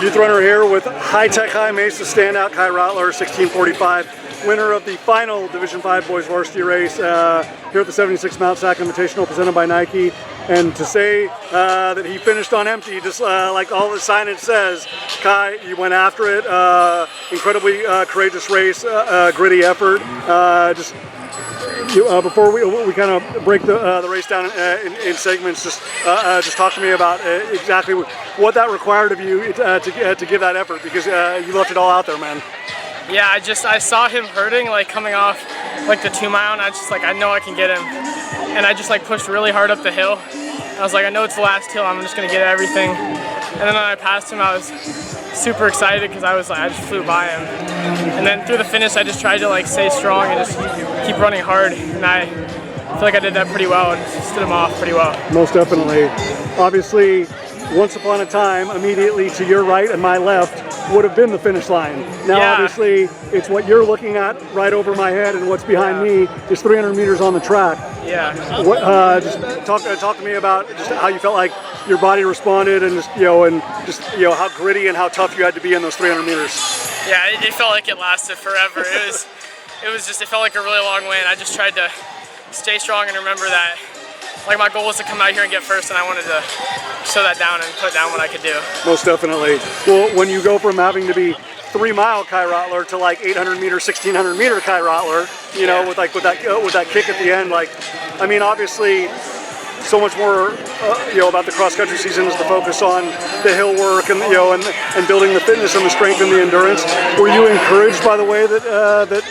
Youth runner here with High Tech High Mesa standout Kai Rottler, 16:45, winner of the final Division 5 boys varsity race here at the 76th Mount SAC Invitational presented by Nike. And to say that he finished on empty, just like all the signage says, Kai, you went after it. Incredibly courageous race, gritty effort. Before we kind of break the race down in segments, just talk to me about exactly what that required of you to give that effort, because you left it all out there, man. Yeah, I saw him hurting, like coming off like the 2 mile, and I know I can get him, and I just like pushed really hard up the hill. I was like, I know it's the last hill, I'm just gonna get everything. And then when I passed him, I was super excited because I just flew by him. And then through the finish, I just tried to like stay strong and just keep running hard. And I feel like I did that pretty well and stood him off pretty well. Most definitely. Obviously, once upon a time, immediately to your right and my left would have been the finish line. Now, yeah. Obviously, it's what you're looking at right over my head, and what's behind me is 300 meters on the track. Yeah. Just talk to me about just how you felt like your body responded, and just how gritty and how tough you had to be in those 300 meters. Yeah, it felt like it lasted forever. It felt like a really long way, and I just tried to stay strong and remember that. Like, my goal was to come out here and get first, and I wanted to show that down and put down what I could do. Most definitely. Well, when you go from having to be 3 mile Kai Rottler to like 800 meter, 1600 meter Kai Rottler, with that kick at the end, obviously, so much more, about the cross country season is the focus on the hill work and and building the fitness and the strength and the endurance. Were you encouraged by the way that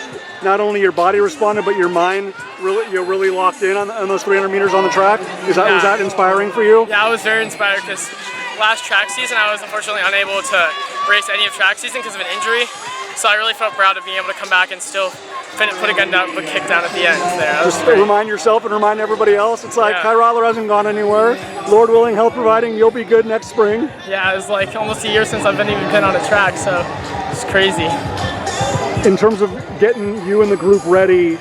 not only your body responded, but your mind really locked in on those 300 meters on the track? Was that inspiring for you? Yeah, I was very inspired because last track season I was unfortunately unable to race any of track season because of an injury. So I really felt proud of being able to come back and still put a gun down, put a kick down at the end there. Just remind yourself and remind everybody else, it's like, yeah. Kai Rottler hasn't gone anywhere. Lord willing, health providing, you'll be good next spring. Yeah, it was like almost a year since I've even been on a track, so it's crazy. In terms of getting you and the group ready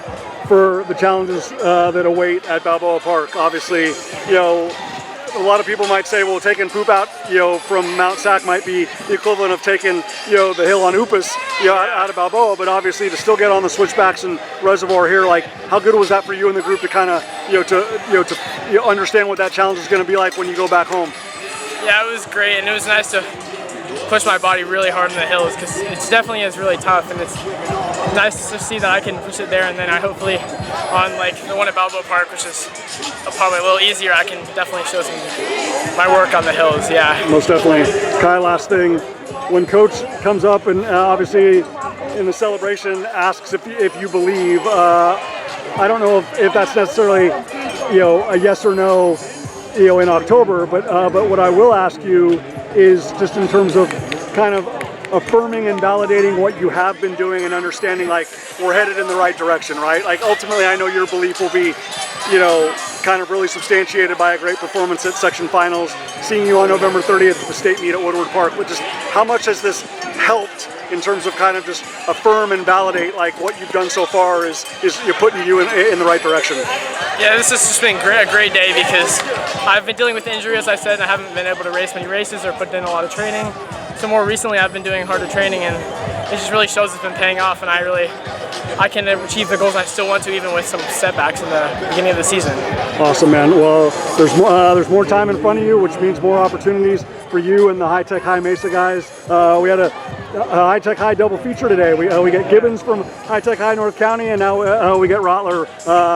for the challenges that await at Balboa Park, obviously, a lot of people might say, well, taking poop out, from Mount SAC might be the equivalent of taking, the hill on Upas, out of Balboa. But obviously, to still get on the switchbacks and reservoir here, like, how good was that for you and the group to kind of, to understand what that challenge is going to be like when you go back home? Yeah, it was great, and it was nice to push my body really hard in the hills because it definitely is really tough, and it's nice to see that I can push it there, and then I hopefully on like the one at Balboa Park, which is probably a little easier, I can definitely show my work on the hills. Yeah, most definitely. Kai, last thing, when coach comes up and obviously in the celebration asks if you believe, I don't know if that's necessarily a yes or no in October, but what I will ask you is just in terms of kind of affirming and validating what you have been doing and understanding, like, we're headed in the right direction, right? Like, ultimately, I know your belief will be, kind of really substantiated by a great performance at section finals, seeing you on November 30th at the state meet at Woodward Park. But just how much has this helped in terms of kind of just affirm and validate, like, what you've done so far is you're putting you in the right direction? Yeah, this has just been a great day because I've been dealing with injury, as I said, and I haven't been able to race many races or put in a lot of training. So more recently I've been doing harder training, and it just really shows it's been paying off, and I can achieve the goals I still want to, even with some setbacks in the beginning of the season. Awesome, man. Well, there's more time in front of you, which means more opportunities for you and the High Tech High Mesa guys. We had a High Tech High double feature today. We get Gibbons from High Tech High North County, and now we get Rottler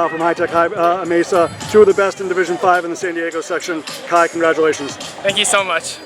from High Tech High Mesa, two of the best in Division 5 in the San Diego section. Kai, congratulations. Thank you so much.